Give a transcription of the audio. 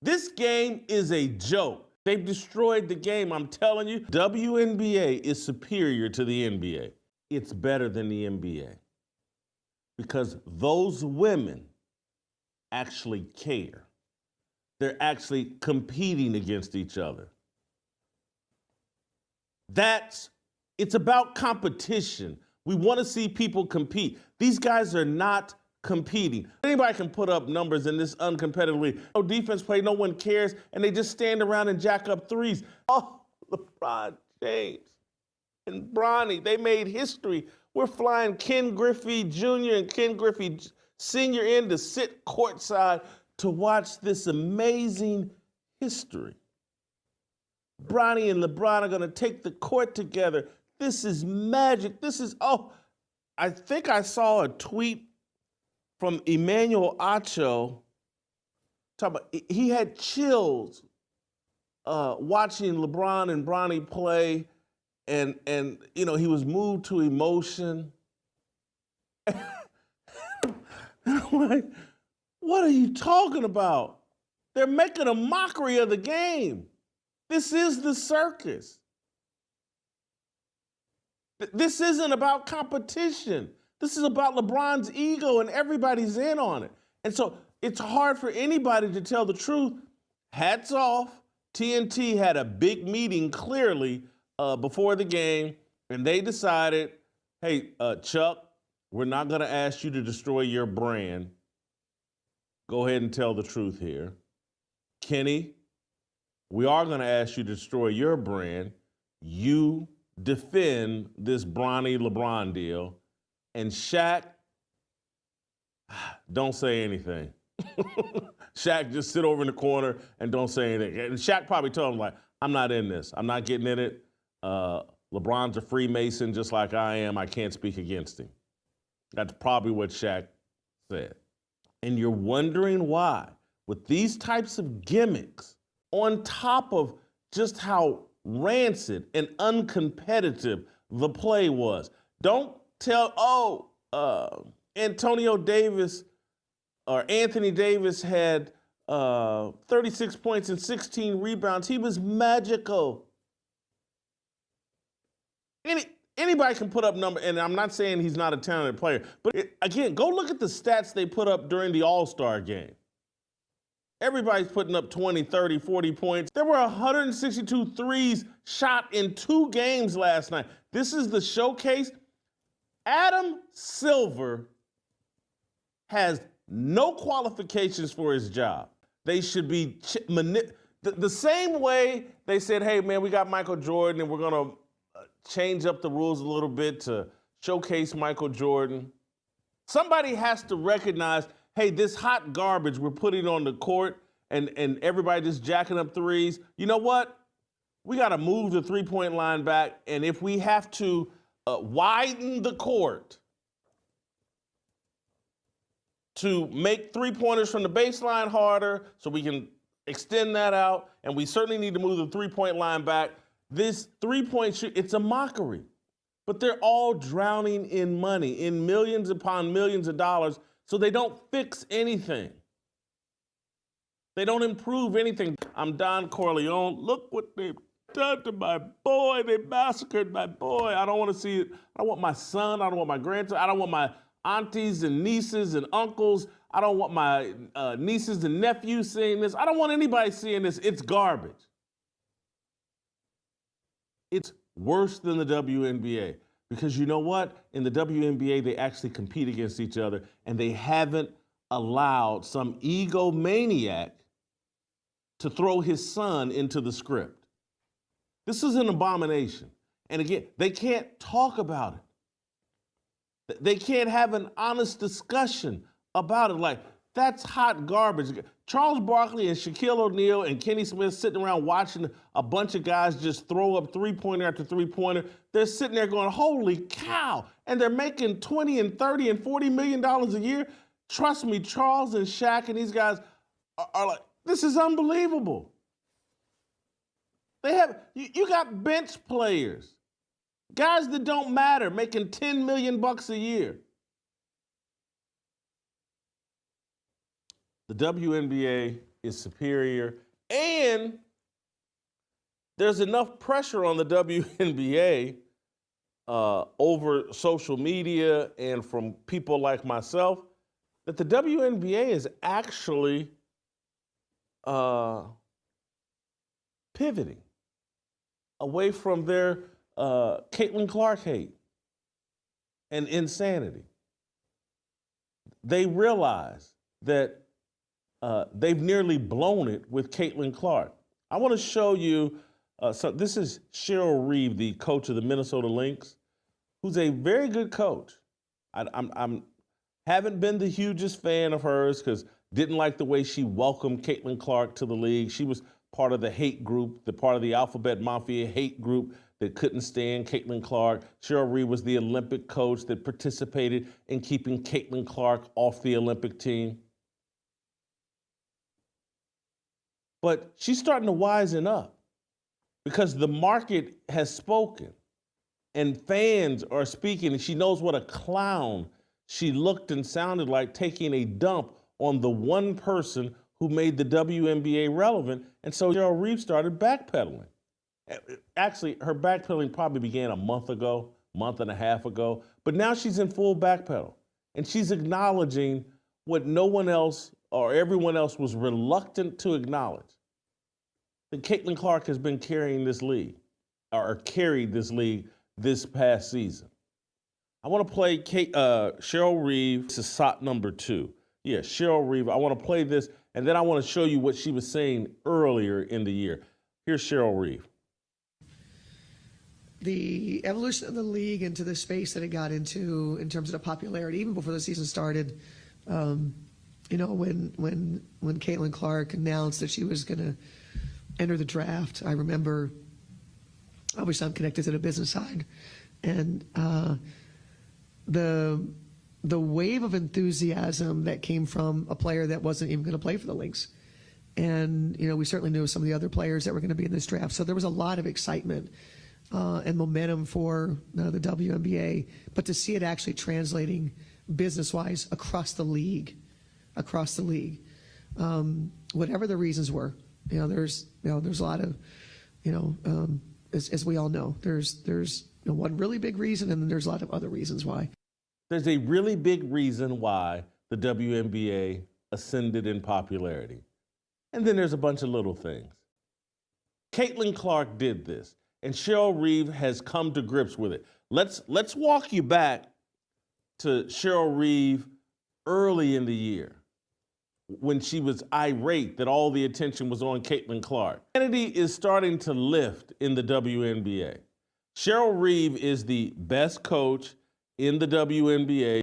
This game is a joke. They've destroyed the game, I'm telling you. WNBA is superior to the NBA. It's better than the NBA because those women actually care. They're actually competing against each other. It's about competition. We want to see people compete. These guys are not competing. Anybody can put up numbers in this uncompetitive league. No defense play, no one cares, and they just stand around and jack up threes. Oh, LeBron James and Bronny, they made history. We're flying Ken Griffey Jr. and Ken Griffey Sr. in to sit courtside to watch this amazing history. Bronny and LeBron are going to take the court together. This is magic. I think I saw a tweet from Emmanuel Acho. He had chills watching LeBron and Bronny play, and he was moved to emotion. And I'm like, what are you talking about? They're making a mockery of the game. This is the circus. This isn't about competition. This is about LeBron's ego, and everybody's in on it. And so it's hard for anybody to tell the truth. Hats off. TNT had a big meeting clearly before the game, and they decided, hey, Chuck, we're not going to ask you to destroy your brand. Go ahead and tell the truth here. Kenny, we are going to ask you to destroy your brand. You defend this Bronny LeBron deal. And Shaq, don't say anything. Shaq just sit over in the corner and don't say anything. And Shaq probably told him, like, I'm not in this. I'm not getting in it. LeBron's a Freemason just like I am. I can't speak against him. That's probably what Shaq said. And you're wondering why, with these types of gimmicks, on top of just how rancid and uncompetitive the play was. Don't tell, Antonio Davis or Anthony Davis had 36 points and 16 rebounds. He was magical. Anybody can put up numbers, and I'm not saying he's not a talented player, but again, go look at the stats they put up during the All-Star game. Everybody's putting up 20, 30, 40 points. There were 162 threes shot in 2 games last night. This is the showcase. Adam Silver has no qualifications for his job. They should be the same way they said, hey, man, we got Michael Jordan, and we're going to change up the rules a little bit to showcase Michael Jordan. Somebody has to recognize, hey, this hot garbage we're putting on the court and everybody just jacking up threes. You know what? We got to move the three-point line back, and if we have to widen the court to make three-pointers from the baseline harder so we can extend that out, and we certainly need to move the three-point line back. This three-point shoot, it's a mockery. But they're all drowning in money, in millions upon millions of dollars, so they don't fix anything. They don't improve anything. I'm Don Corleone. Look what they've done to my boy. They massacred my boy. I don't want to see it. I don't want my son. I don't want my grandson. I don't want my aunties and nieces and uncles. I don't want my nieces and nephews seeing this. I don't want anybody seeing this. It's garbage. It's worse than the WNBA. Because you know what? In the WNBA, they actually compete against each other, and they haven't allowed some egomaniac to throw his son into the script. This is an abomination. And again, they can't talk about it. They can't have an honest discussion about it. Like, that's hot garbage. Charles Barkley and Shaquille O'Neal and Kenny Smith sitting around watching a bunch of guys just throw up three-pointer after three-pointer. They're sitting there going, holy cow, and they're making $20 and $30 and $40 million a year. Trust me, Charles and Shaq and these guys are like, this is unbelievable. They have, you got bench players, guys that don't matter, making $10 million a year. The WNBA is superior, and there's enough pressure on the WNBA over social media and from people like myself that the WNBA is actually pivoting away from their Caitlin Clark hate and insanity. They realize that they've nearly blown it with Caitlin Clark. I want to show you, so this is Cheryl Reeve, the coach of the Minnesota Lynx, who's a very good coach. I'm haven't been the hugest fan of hers because didn't like the way she welcomed Caitlin Clark to the league. She was part of the hate group, the part of the Alphabet Mafia hate group that couldn't stand Caitlin Clark. Cheryl Reeve was the Olympic coach that participated in keeping Caitlin Clark off the Olympic team. But she's starting to wisen up because the market has spoken and fans are speaking, and she knows what a clown she looked and sounded like taking a dump on the one person who made the WNBA relevant. And so Cheryl Reeve started backpedaling. Actually, her backpedaling probably began a month and a half ago, but now she's in full backpedal. And she's acknowledging what no one else or everyone else was reluctant to acknowledge. That Caitlin Clark has been carrying this league, or carried this league this past season. I want to play Cheryl Reeve. This is SOT number 2. Yeah, Cheryl Reeve. I want to play this, and then I want to show you what she was saying earlier in the year. Here's Cheryl Reeve. The evolution of the league into the space that it got into in terms of the popularity, even before the season started, you know, when Caitlin Clark announced that she was going to enter the draft, I remember, obviously I'm connected to the business side, and the wave of enthusiasm that came from a player that wasn't even going to play for the Lynx. And, you know, we certainly knew some of the other players that were going to be in this draft. So there was a lot of excitement and momentum for the WNBA. But to see it actually translating business-wise across the league, whatever the reasons were, there's a lot of, as we all know, there's one really big reason, and then there's a lot of other reasons why. There's a really big reason why the WNBA ascended in popularity. And then there's a bunch of little things. Caitlin Clark did this, and Cheryl Reeve has come to grips with it. Let's walk you back to Cheryl Reeve early in the year when she was irate that all the attention was on Caitlin Clark. Humanity is starting to lift in the WNBA. Cheryl Reeve is the best coach in the WNBA.